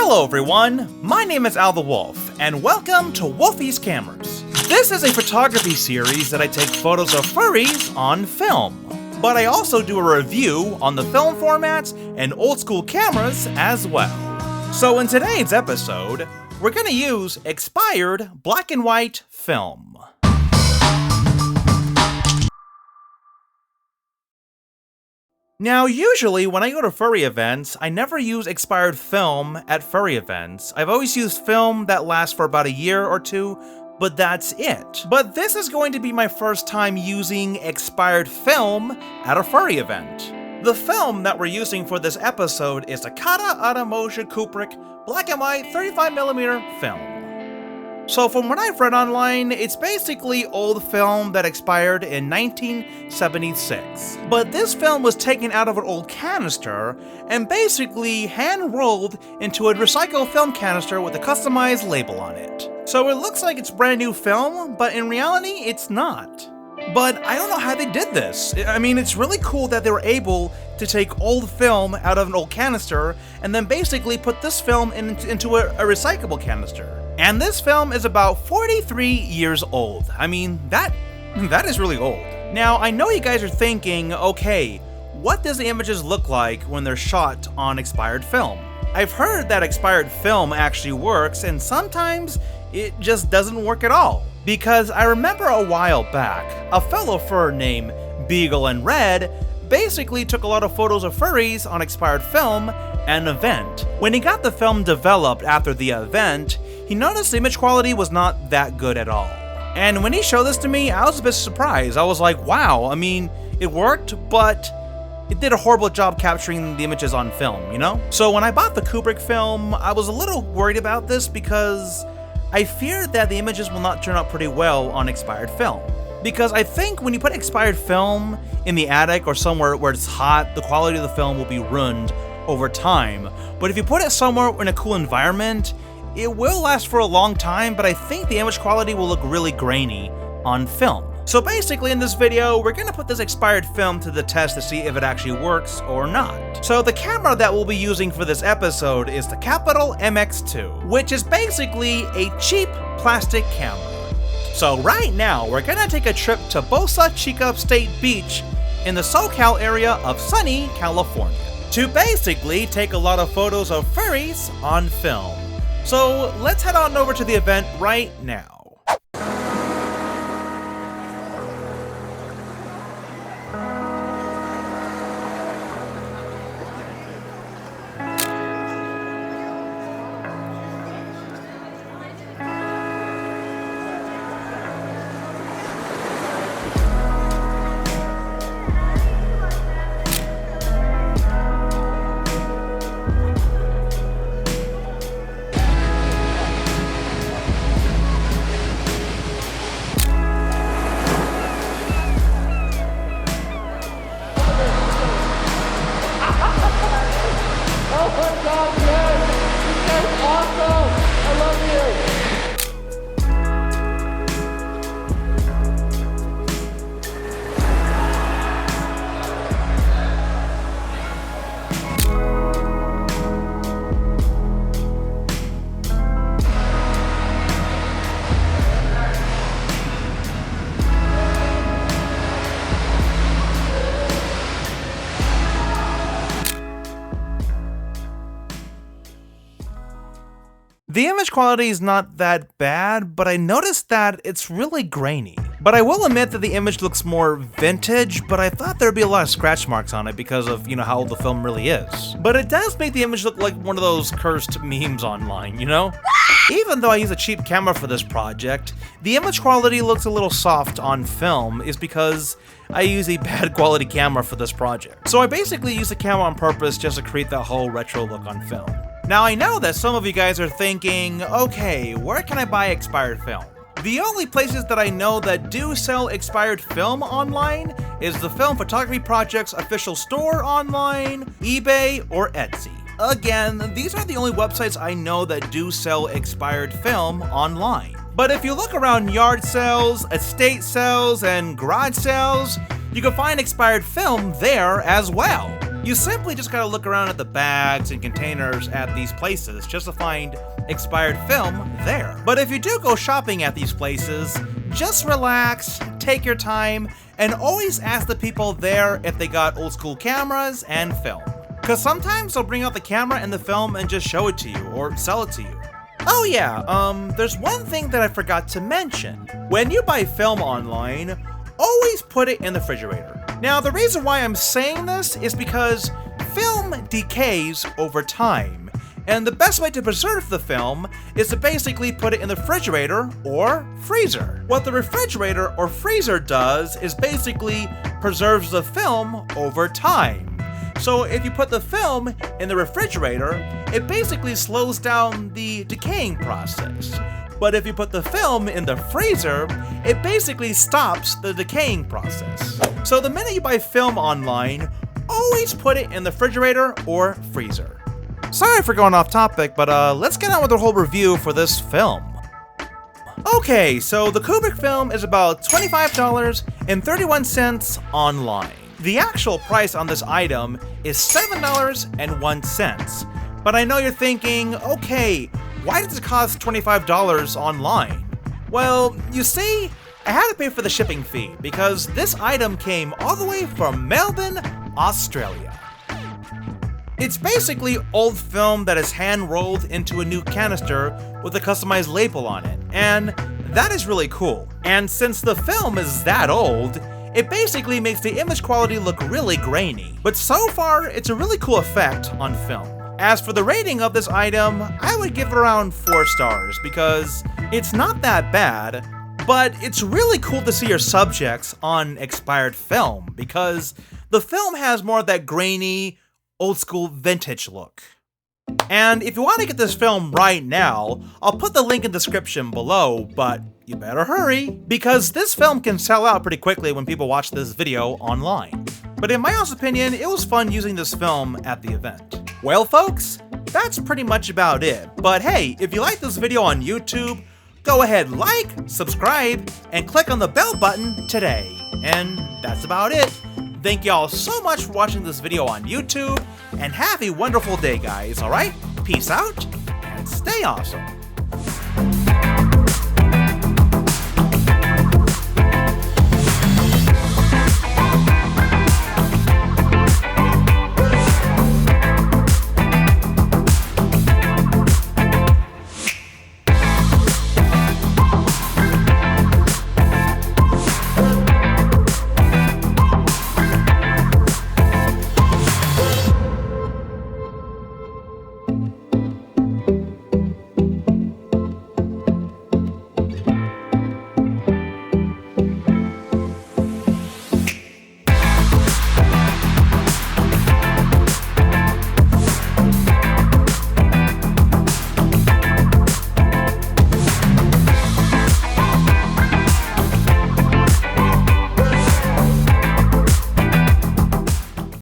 Hello everyone, my name is Al the Wolf, and welcome to Wolfy's Cameras. This is a photography series that I take photos of furries on film. But I also do a review on the film formats and old school cameras as well. So in today's episode, we're gonna use expired black and white film. Now, usually when I go to furry events, I never use expired film at furry events. I've always used film that lasts for about a year or two, but that's it. But this is going to be my first time using expired film at a furry event. The film that we're using for this episode is the Kata Atamoja Kubrick black and white 35mm film. So from what I've read online, it's basically old film that expired in 1976. But this film was taken out of an old canister and basically hand-rolled into a recycled film canister with a customized label on it. So it looks like it's brand new film, but in reality, it's not. But I don't know how they did this. I mean, it's really cool that they were able to take old film out of an old canister and then basically put this film into a recyclable canister. And this film is about 43 years old. I mean, that is really old. Now, I know you guys are thinking, okay, what does the images look like when they're shot on expired film? I've heard that expired film actually works, and sometimes it just doesn't work at all. Because I remember a while back, a fellow fur named Beagle and Red basically took a lot of photos of furries on expired film at an event. When he got the film developed after the event, he noticed the image quality was not that good at all. And when he showed this to me, I was a bit surprised. I was like, wow, I mean, it worked, but it did a horrible job capturing the images on film, you know? So when I bought the Kubrick film, I was a little worried about this because I feared that the images will not turn out pretty well on expired film. Because I think when you put expired film in the attic or somewhere where it's hot, the quality of the film will be ruined over time. But if you put it somewhere in a cool environment, it will last for a long time, but I think the image quality will look really grainy on film. So basically in this video, we're gonna put this expired film to the test to see if it actually works or not. So the camera that we'll be using for this episode is the Capital MX2, which is basically a cheap plastic camera. So right now, we're gonna take a trip to Boca Chica State Beach in the SoCal area of sunny California to basically take a lot of photos of furries on film. So let's head on over to the event right now. The image quality is not that bad, but I noticed that it's really grainy. But I will admit that the image looks more vintage, but I thought there'd be a lot of scratch marks on it because of, how old the film really is. But it does make the image look like one of those cursed memes online, you know? Even though I use a cheap camera for this project, the image quality looks a little soft on film is because I use a bad quality camera for this project. So I basically use the camera on purpose just to create that whole retro look on film. Now I know that some of you guys are thinking, okay, where can I buy expired film? The only places that I know that do sell expired film online is the Film Photography Project's official store online, eBay, or Etsy. Again, these are the only websites I know that do sell expired film online. But if you look around yard sales, estate sales, and garage sales, you can find expired film there as well. You simply just gotta look around at the bags and containers at these places just to find expired film there. But if you do go shopping at these places, just relax, take your time, and always ask the people there if they got old school cameras and film. Cause sometimes they'll bring out the camera and the film and just show it to you or sell it to you. Oh yeah, there's one thing that I forgot to mention. When you buy film online, always put it in the refrigerator. Now, the reason why I'm saying this is because film decays over time, and the best way to preserve the film is to basically put it in the refrigerator or freezer. What the refrigerator or freezer does is basically preserves the film over time. So if you put the film in the refrigerator, it basically slows down the decaying process. But if you put the film in the freezer, it basically stops the decaying process. So the minute you buy film online, always put it in the refrigerator or freezer. Sorry for going off topic, but let's get on with the whole review for this film. Okay, so the Kubrick film is about $25.31 online. The actual price on this item is $7.01. But I know you're thinking, okay, why does it cost $25 online? Well, you see, I had to pay for the shipping fee because this item came all the way from Melbourne, Australia. It's basically old film that is hand-rolled into a new canister with a customized label on it, and that is really cool. And since the film is that old, it basically makes the image quality look really grainy. But so far, it's a really cool effect on film. As for the rating of this item, I would give it around 4 stars because it's not that bad, but it's really cool to see your subjects on expired film because the film has more of that grainy, old school vintage look. And if you want to get this film right now, I'll put the link in the description below, but you better hurry because this film can sell out pretty quickly when people watch this video online. But in my honest opinion, it was fun using this film at the event. Well folks, that's pretty much about it. But hey, if you like this video on YouTube, go ahead, like, subscribe, and click on the bell button today. And that's about it. Thank y'all so much for watching this video on YouTube, and have a wonderful day guys, alright? Peace out, and stay awesome.